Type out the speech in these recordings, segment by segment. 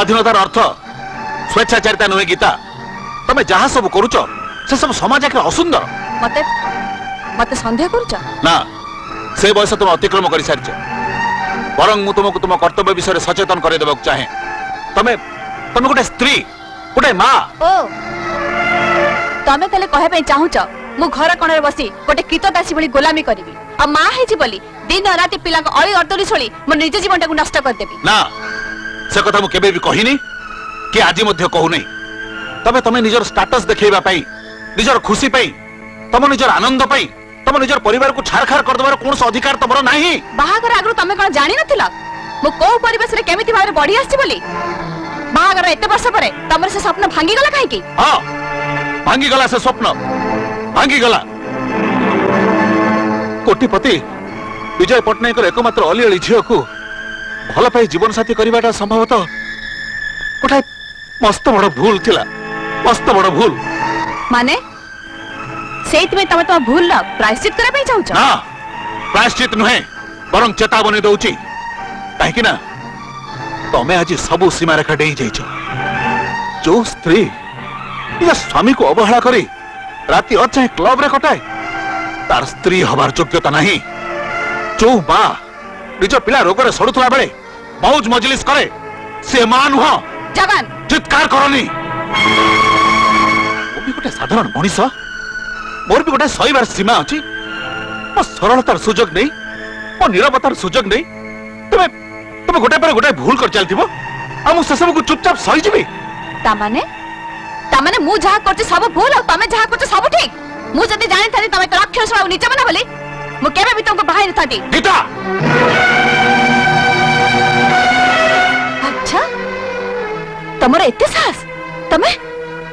स्वाधीनतार अर्थ स्वेच्छाचारिता नुहे गीता तमे जहा सब करूच से सब समाज के असुंदर मते मते संदेह करूच ना से बयस तुम अतिक्रम कर सारी बरं मु तुमको तुम कर्तव्य विषय सचेतन कर देबा चाहे तमे तमे गोटे स्त्री गोटे माँ ओ तमे तले कहे पे चाहूच मु घर कोणे बसी गोटे कीतदासी भली गोलामी करिवि आ माँ हेछि बोली दिन राति पिला को अळी अर्तली छोड़ी मो निज जीवन को नष्ट कर देबी ना से कथा मु केबे भी कहिनी कि आज मध्य कहू नहीं तबे तमे निजर स्टेटस देखैबा पई निजर खुशी पई तम निजर आनंद पई तम निजर परिवार को छारखार कर दबार कोन अधिकार तमरो नाही बाहागर आगु तमे कोन जानि नथिला मु को परिवेश रे केमिति भाबरे बढ़ी आछि बोली बाहागर एते वर्ष परे तमर से स्वप्न भांगी गला काहे की हां भांगी गला से स्वप्न भांगी गला कोटिपति विजय पटनायक एकमात्र अलिअली झियो को भल पाई जीवन साथी करवाटा संभवतः गोटे मस्त बड़ भूल थिला मस्त बड़ भूल माने सेइत में तमे तो भूल ल प्रायश्चित करे पे चाहू ना प्रायश्चित नुहे बरं चेतावनी दउची काहे कि ना तमे आज सब सीमा रेखा डेई जाइछो जो स्त्री निज स्वामी को अवहेला करी राति अचाए क्लब रे कटाए तार स्त्री हबार योग्यता नहीं जो माँ निज पिला रोग रे सड़ुथला बेले मौज मजलिस करे से मां नुह जगन चित्कार करनी भी गोटे साधारण मनीष मोर भी गोटे सहीबार सीमा अच्छी मो सरलतार सुजोग नहीं मो निरवतार सुजोग नहीं तुम तुम गोटे पर गोटे भूल कर चलथिबो आ मु सब को चुपचाप सही जीवी तामाने मु जहा करछि सब भूल और तमे जहा करछि सब ठीक मु जदी जानि थानी तमे तो राक्षस बाबू नीचे बना बोली मु केबे भी तुमको बाहाई न थाती गीता अच्छा तमरे एते साहस तमे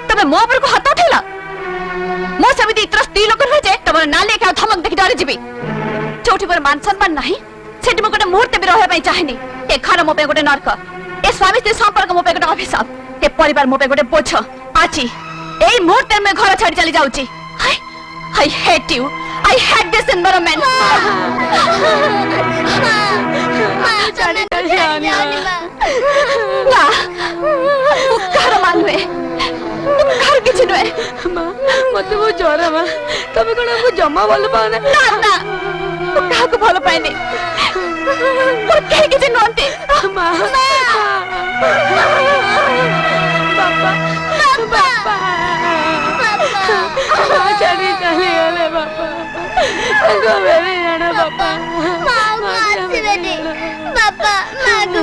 तमे मो ऊपर को हाथ उठेला मो समिति इतना स्त्री लोक रहे जे तमरे ना लेके धमक देखि डरे जीवी चोटी पर मान सम्मान नहीं सेठी मो गोटे मुहूर्त भी रहे पई चाहेनी ए घर मो पे गोटे नरक ए स्वामी स्त्री संपर्क मो पे गोटे अभिशाप ए परिवार मो पे गोटे बोझ आची एई मुहूर्त में घर छाड़ी चली जाउची I hate you I hate this environment छाड़ी चली जानी ना घर मानवे घर किछि नुए मां मते वो जोरा मां तमे कोन हमको जमा भल पाने ना ना कहा को भल पाइने और कहे किछि नोंते मां पापा पापा छाड़ी चली गले पापा को मेरे जाना पापा मां मार दे पापा मां को